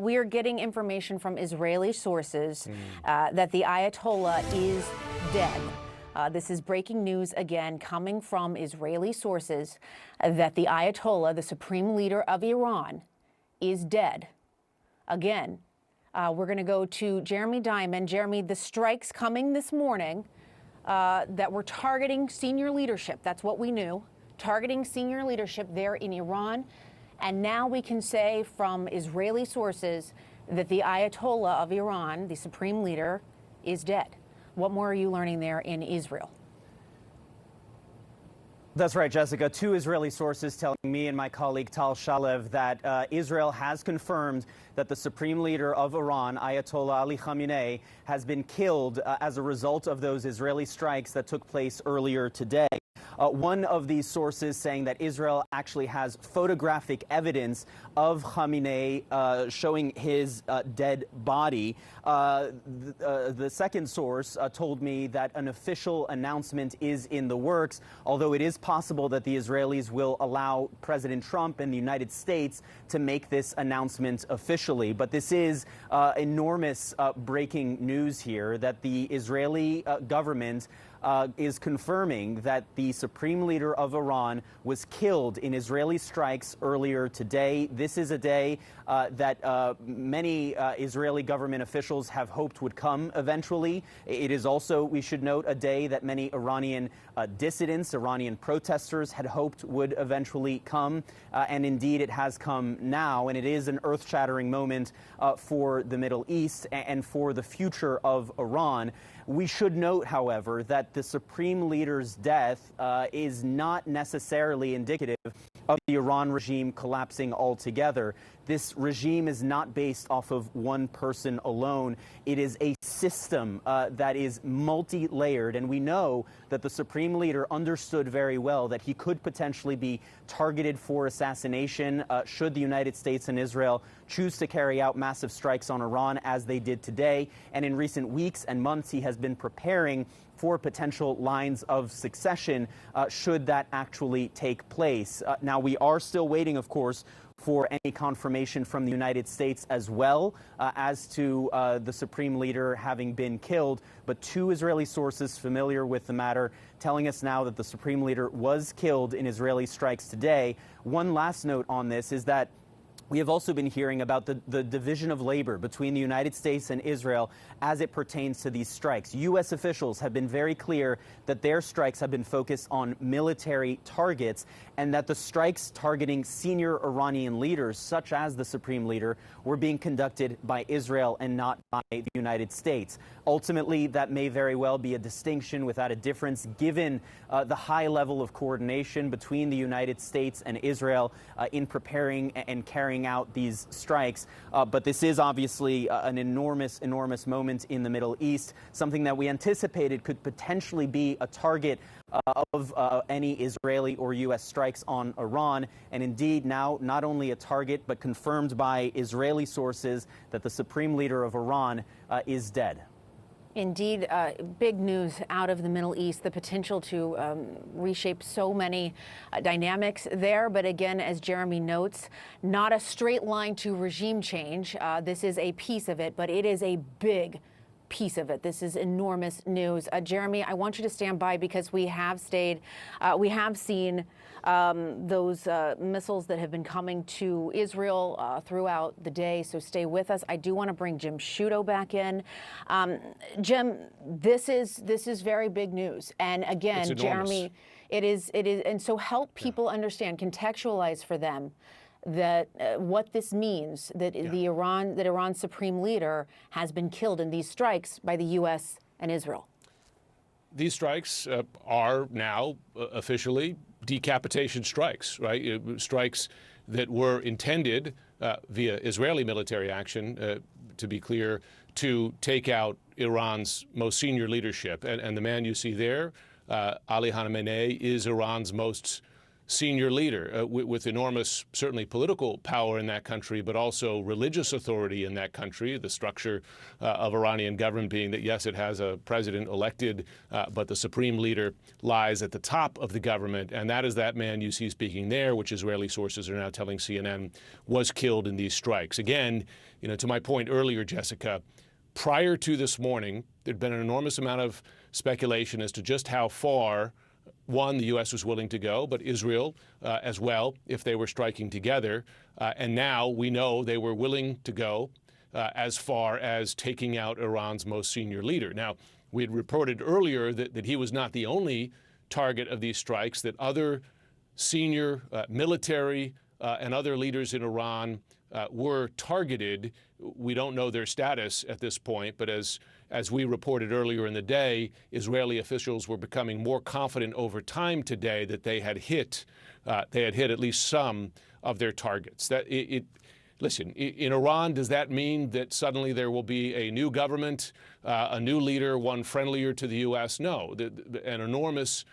We are getting information from Israeli sources that the Ayatollah is dead. This is breaking news again coming from Israeli sources that the Ayatollah, the supreme leader of Iran, is dead. Again, we're going to go to Jeremy Diamond. Jeremy, the strikes coming this morning that were targeting senior leadership. That's what we knew. Targeting senior leadership there in Iran. And now we can say from Israeli sources that the Ayatollah of Iran, the supreme leader, is dead. What more are you learning there in Israel? That's right, Jessica. Two Israeli sources telling me and my colleague Tal Shalev that Israel has confirmed that the supreme leader of Iran, Ayatollah Ali Khamenei, has been killed as a result of those Israeli strikes that took place earlier today. One of these sources saying that Israel actually has photographic evidence of Khamenei showing his dead body. The second source told me that an official announcement is in the works, although it is possible that the Israelis will allow President Trump and the United States to make this announcement officially. But this is enormous breaking news here that the Israeli government is confirming that the supreme leader of Iran was killed in Israeli strikes earlier today. This is a day that many Israeli government officials have hoped would come eventually. It is also, we should note, a day that many Iranian dissidents, Iranian protesters had hoped would eventually come. And indeed, it has come now. And it is an earth-shattering moment for the Middle East and for the future of Iran. We should note, however, that the supreme leader's death is not necessarily indicative of the Iran regime collapsing altogether. This regime is not based off of one person alone. It is a system that is multi-layered, and we know that the supreme leader understood very well that he could potentially be targeted for assassination should the United States and Israel choose to carry out massive strikes on Iran as they did today. And in recent weeks and months, he has been preparing for potential lines of succession should that actually take place. Now, we are still waiting, of course, for any confirmation from the United States as well as to the supreme leader having been killed. But two Israeli sources familiar with the matter telling us now that the supreme leader was killed in Israeli strikes today. One last note on this is that we have also been hearing about the division of labor between the United States and Israel as it pertains to these strikes. U.S. officials have been very clear that their strikes have been focused on military targets and that the strikes targeting senior Iranian leaders, such as the supreme leader, were being conducted by Israel and not by the United States. Ultimately, that may very well be a distinction without a difference, given the high level of coordination between the United States and Israel in preparing and carrying out these strikes. But this is obviously an enormous moment in the Middle East, something that we anticipated could potentially be a target of any Israeli or U.S. strikes on Iran. And indeed, now not only a target, but confirmed by Israeli sources that the supreme leader of Iran is dead. Indeed, big news out of the Middle East, the potential to reshape so many dynamics there. But again, as Jeremy notes, not a straight line to regime change. This is a piece of it, but it is a big piece of it. This is enormous news. Jeremy, I want you to stand by because we have seen those missiles that have been coming to Israel throughout the day. So stay with us. I do want to bring Jim Sciutto back in. Jim, this is very big news. And again, Jeremy, it is. And so help people understand, contextualize for them that what this means, that Iran's supreme leader has been killed in these strikes by the U.S. and Israel. These strikes are now officially decapitation strikes, right? Strikes that were intended via Israeli military action, to be clear, to take out Iran's most senior leadership. And the man you see there, Ali Khamenei, is Iran's most senior leader with enormous, certainly political power in that country, but also religious authority in that country. The structure of Iranian government being that, yes, it has a president elected, but the supreme leader lies at the top of the government. And that is that man you see speaking there, which Israeli sources are now telling CNN was killed in these strikes. Again, to my point earlier, Jessica, prior to this morning, there'd been an enormous amount of speculation as to just how far the U.S. was willing to go, but Israel as well, if they were striking together. And now we know they were willing to go as far as taking out Iran's most senior leader. Now, we had reported earlier that he was not the only target of these strikes, that other senior military and other leaders in Iran were targeted. We don't know their status at this point, but as we reported earlier in the day, Israeli officials were becoming more confident over time today that they had hit at least some of their targets. Listen, in Iran, does that mean that suddenly there will be a new government, a new leader, one friendlier to the U.S.? No, an enormous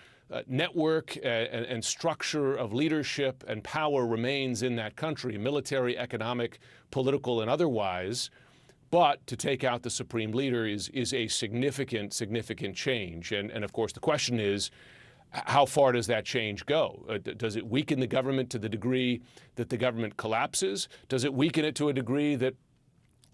network and structure of leadership and power remains in that country, military, economic, political, and otherwise. But to take out the supreme leader is a significant change. And of course, the question is, how far does that change go? Does it weaken the government to the degree that the government collapses? Does it weaken it to a degree that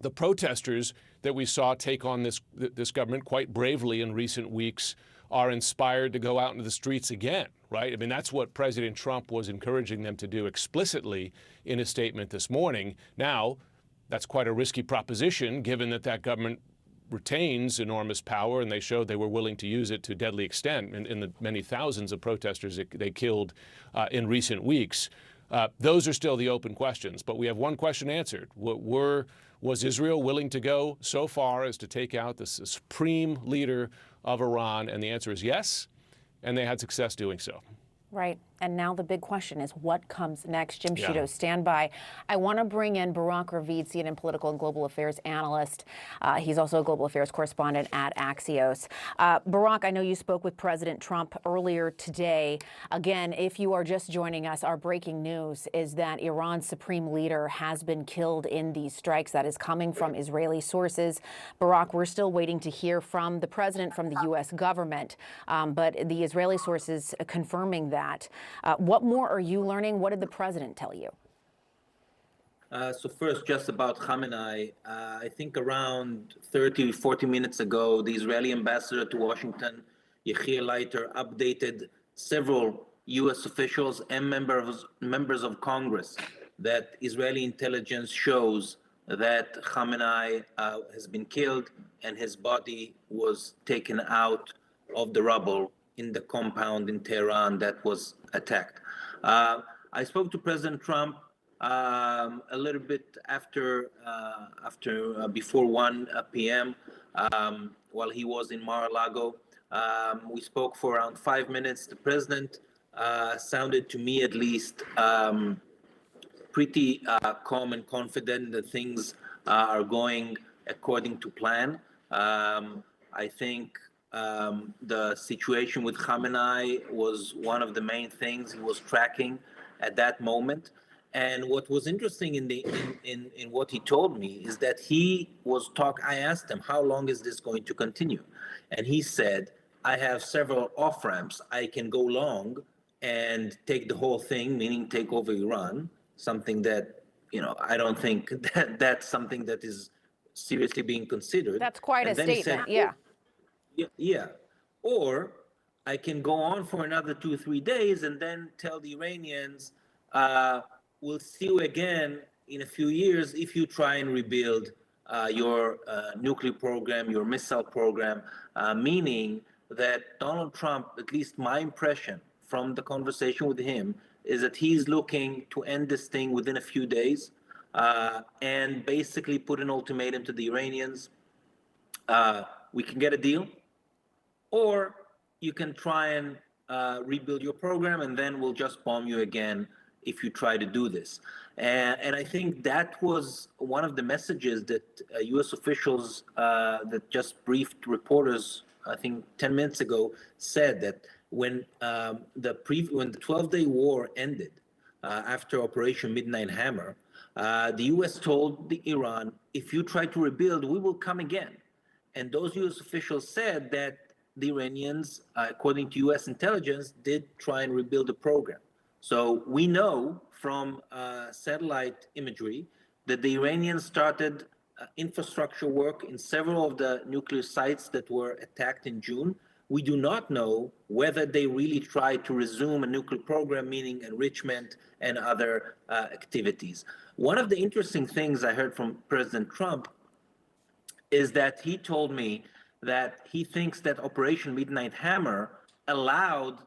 the protesters that we saw take on this government quite bravely in recent weeks are inspired to go out into the streets again, right? I mean, that's what President Trump was encouraging them to do explicitly in his statement this morning. Now, that's quite a risky proposition, given that government retains enormous power, and they showed they were willing to use it to deadly extent in the many thousands of protesters they killed in recent weeks. Those are still the open questions, but we have one question answered. Was Israel willing to go so far as to take out the supreme leader of Iran? And the answer is yes, and they had success doing so. Right. And now the big question is what comes next? Jim Sciutto, stand by. I want to bring in Barak Ravid, CNN political and global affairs analyst. He's also a global affairs correspondent at Axios. Barak, I know you spoke with President Trump earlier today. Again, if you are just joining us, our breaking news is that Iran's supreme leader has been killed in these strikes. That is coming from Israeli sources. Barak, we're still waiting to hear from the president, from the U.S. government, but the Israeli sources confirming that. What more are you learning? What did the president tell you? So first, just about Khamenei, I think around 30, 40 minutes ago, the Israeli ambassador to Washington, Yechiel Leiter, updated several U.S. officials and members of Congress that Israeli intelligence shows that Khamenei has been killed and his body was taken out of the rubble in the compound in Tehran that was attacked. I spoke to President Trump a little bit before 1 p.m. While he was in Mar-a-Lago. We spoke for around 5 minutes. The president sounded, to me at least, pretty calm and confident that things are going according to plan. I think the situation with Khamenei was one of the main things he was tracking at that moment. And what was interesting in what he told me is that I asked him, how long is this going to continue? And he said, I have several off-ramps. I can go long and take the whole thing, meaning take over Iran, something that, I don't think that's something that is seriously being considered. That's quite a statement, yeah. Yeah. Or I can go on for another 2-3 days and then tell the Iranians, we'll see you again in a few years if you try and rebuild your nuclear program, your missile program, meaning that Donald Trump, at least my impression from the conversation with him, is that he's looking to end this thing within a few days and basically put an ultimatum to the Iranians. We can get a deal, or you can try and rebuild your program, and then we'll just bomb you again if you try to do this. And I think that was one of the messages that U.S. officials that just briefed reporters, I think 10 minutes ago, said that when the 12-day war ended after Operation Midnight Hammer, the U.S. told Iran, if you try to rebuild, we will come again. And those U.S. officials said that the Iranians, according to U.S. intelligence, did try and rebuild the program. So we know from satellite imagery that the Iranians started infrastructure work in several of the nuclear sites that were attacked in June. We do not know whether they really tried to resume a nuclear program, meaning enrichment and other activities. One of the interesting things I heard from President Trump is that he told me that he thinks that Operation Midnight Hammer allowed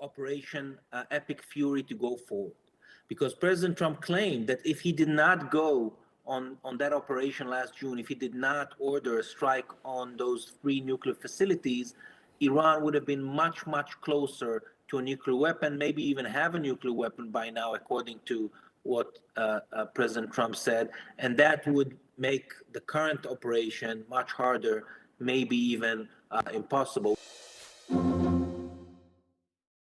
Operation Epic Fury to go forward. Because President Trump claimed that if he did not go on that operation last June, if he did not order a strike on those 3 nuclear facilities, Iran would have been much, much closer to a nuclear weapon, maybe even have a nuclear weapon by now, according to what President Trump said. And that would make the current operation much harder, maybe even impossible.